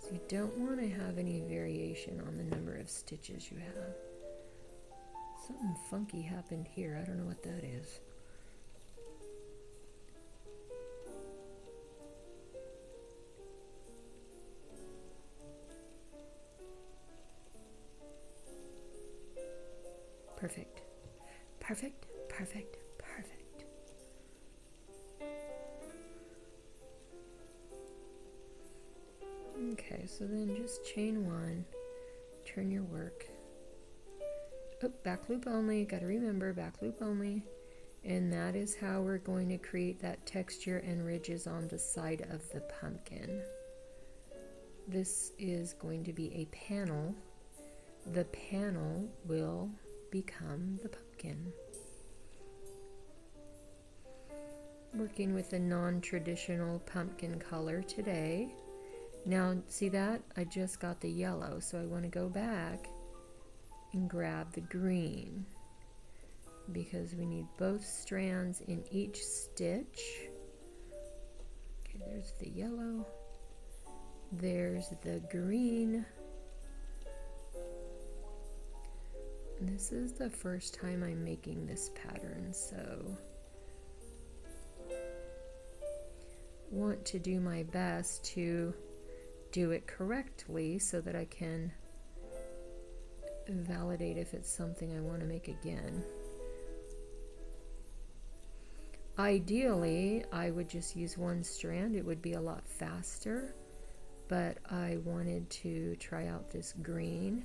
So you don't want to have any variation on the number of stitches you have. Something funky happened here. I don't know what that is. Perfect. Perfect, perfect, perfect. Okay, so then just chain one, turn your work. Oh, back loop only, gotta remember, back loop only. And that is how we're going to create that texture and ridges on the side of the pumpkin. This is going to be a panel. The panel will become the pumpkin. Working with a non-traditional pumpkin color today. Now, see that? I just got the yellow, so I want to go back and grab the green because we need both strands in each stitch. Okay, there's the yellow. There's the green. This is the first time I'm making this pattern, so want to do my best to do it correctly so that I can validate if it's something I want to make again. Ideally, I would just use one strand. It would be a lot faster, but I wanted to try out this green.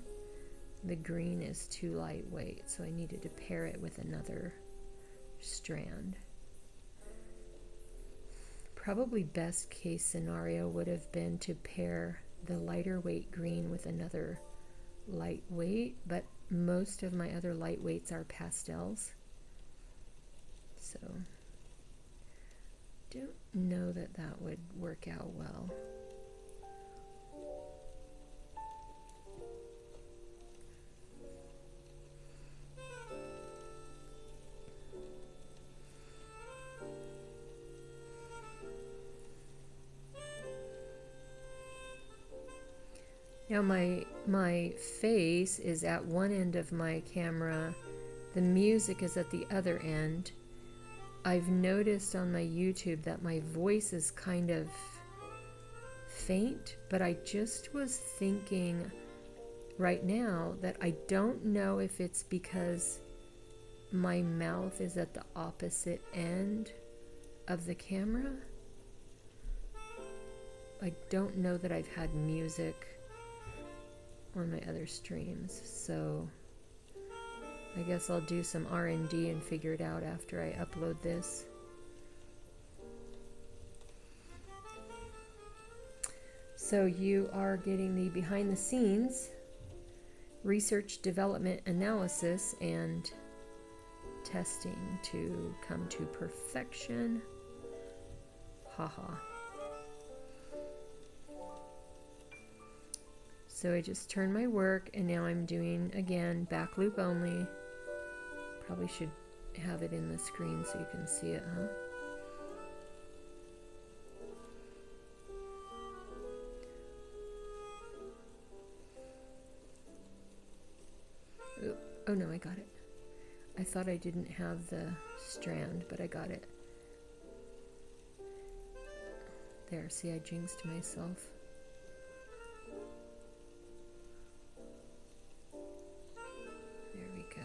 The green is too lightweight, so I needed to pair it with another strand. Probably best case scenario would have been to pair the lighter weight green with another lightweight, but most of my other lightweights are pastels. So don't know that that would work out well. Now my face is at one end of my camera, the music is at the other end. I've noticed on my YouTube that my voice is kind of faint, but I just was thinking right now that I don't know if it's because my mouth is at the opposite end of the camera. I don't know that I've had music on my other streams, so I guess I'll do some R&D and figure it out after I upload this. So you are getting the behind the scenes research, development, analysis, and testing to come to perfection. Haha. So I just turned my work and now I'm doing again back loop only. Probably should have it in the screen so you can see it, huh? Oh no, I got it. I thought I didn't have the strand, but I got it. There, see, I jinxed myself. There we go.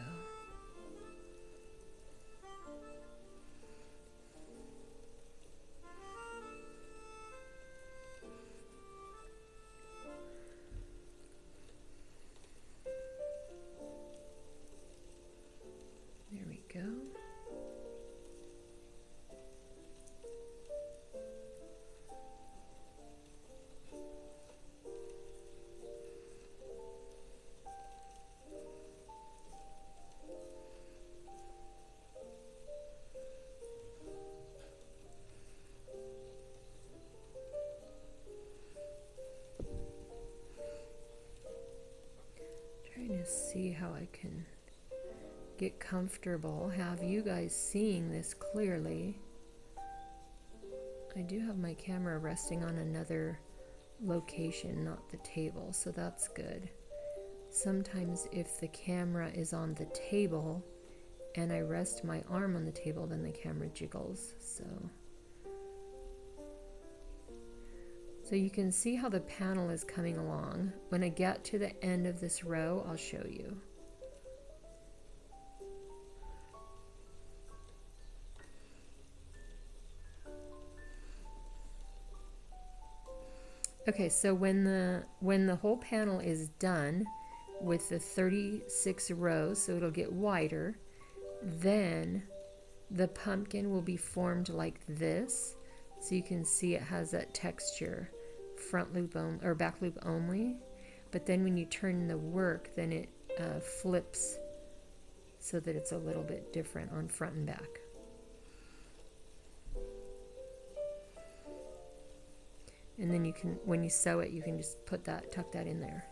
There we go. Trying to see how I can get comfortable, have you guys seeing this clearly. I do have my camera resting on another location, not the table, so that's good. Sometimes if the camera is on the table and I rest my arm on the table, then the camera jiggles. So you can see how the panel is coming along. When I get to the end of this row, I'll show you. Okay, so when the whole panel is done with the 36 rows, so it'll get wider, then the pumpkin will be formed like this. So you can see it has that texture, front loop or back loop only. But then when you turn the work, then it flips so that it's a little bit different on front and back. And then you can, when you sew it, you can just put that, tuck that in there.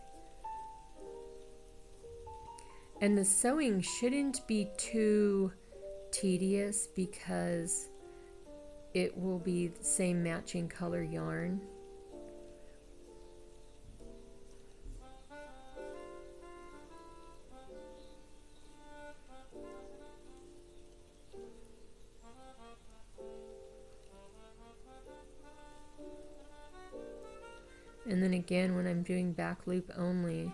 And the sewing shouldn't be too tedious because it will be the same matching color yarn. And then again, when I'm doing back loop only,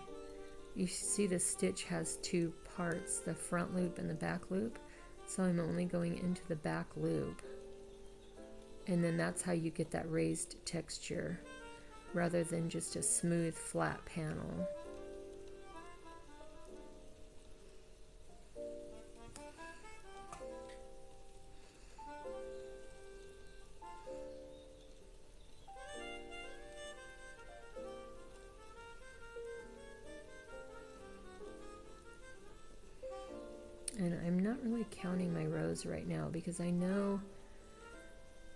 you see the stitch has two parts, the front loop and the back loop. So I'm only going into the back loop. And then that's how you get that raised texture rather than just a smooth flat panel. And I'm not really counting my rows right now because I know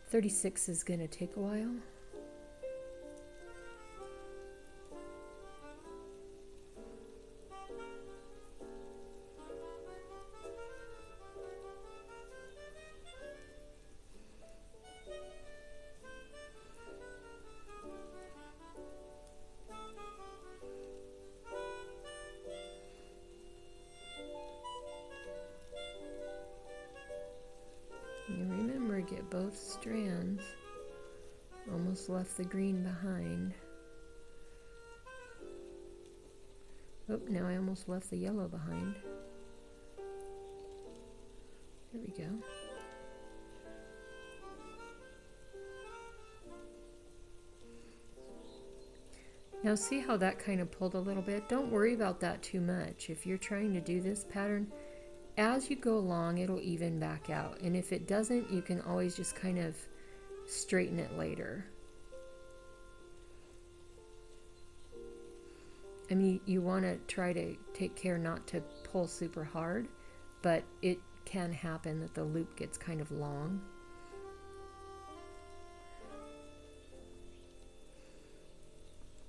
36 is going to take a while. Get both strands. Almost left the green behind. Oh, now I almost left the yellow behind. There we go. Now see how that kind of pulled a little bit? Don't worry about that too much. If you're trying to do this pattern, as you go along, it'll even back out. And if it doesn't, you can always just kind of straighten it later. I mean, you want to try to take care not to pull super hard, but it can happen that the loop gets kind of long.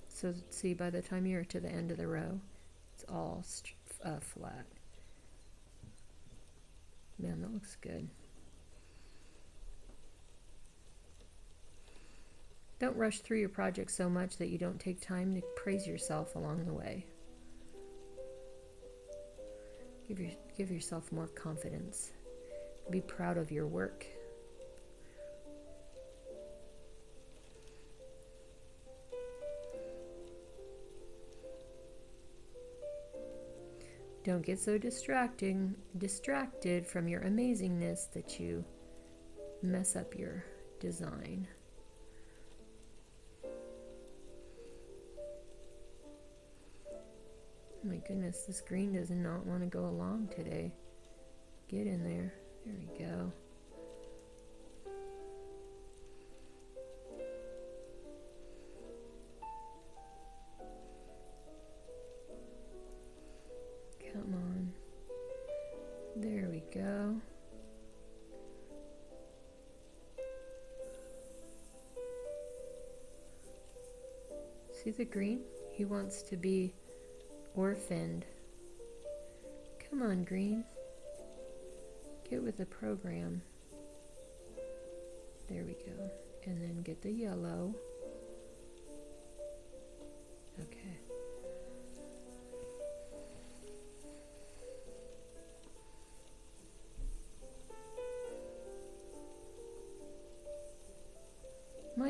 So see, by the time you're to the end of the row, it's all flat. Man, that looks good. Don't rush through your project so much that you don't take time to praise yourself along the way. Give yourself more confidence. Be proud of your work. Don't get so distracted from your amazingness that you mess up your design. My goodness, this green does not want to go along today. Get in there. There we go. Come on. There we go. See the green? He wants to be orphaned. Come on, green. Get with the program. There we go. And then get the yellow.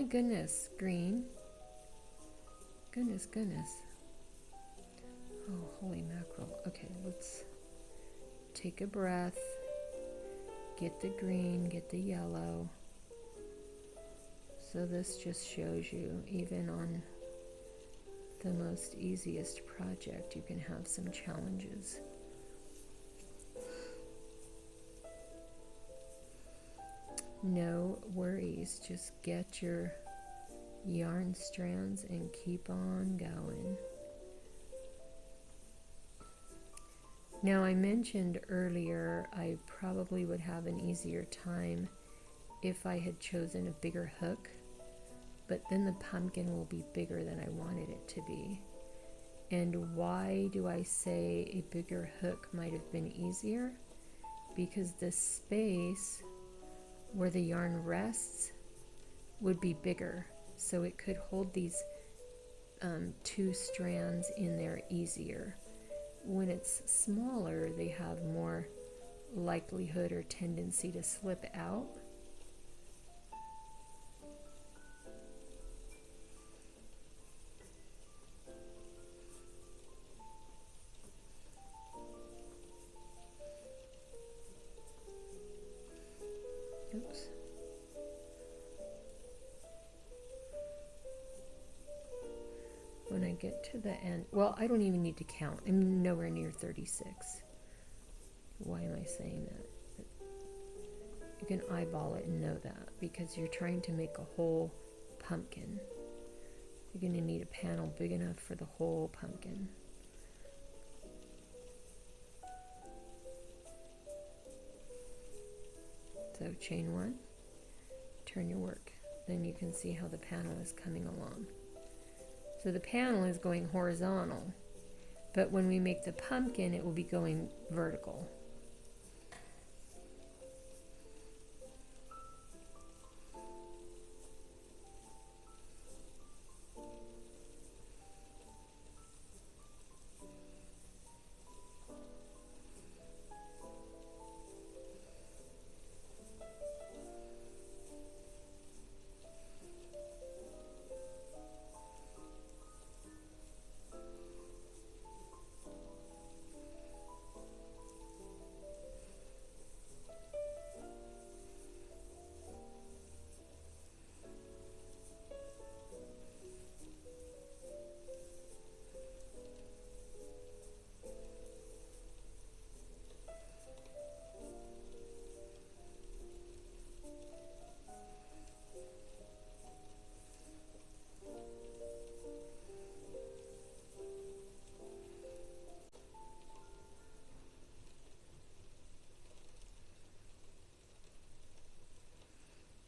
my goodness, green. Goodness, goodness. Oh, holy mackerel. Okay, let's take a breath. Get the green, get the yellow. So this just shows you, even on the most easiest project, you can have some challenges. No worries, just get your yarn strands and keep on going. Now, I mentioned earlier I probably would have an easier time if I had chosen a bigger hook, but then the pumpkin will be bigger than I wanted it to be. And why do I say a bigger hook might have been easier? Because the space where the yarn rests would be bigger, so it could hold these two strands in there easier. When it's smaller, they have more likelihood or tendency to slip out. Oops. When I get to the end, well, I don't even need to count. I'm nowhere near 36. Why am I saying that? But you can eyeball it and know that, because you're trying to make a whole pumpkin. You're going to need a panel big enough for the whole pumpkin. So chain one, turn your work. Then you can see how the panel is coming along. So the panel is going horizontal, but when we make the pumpkin, it will be going vertical.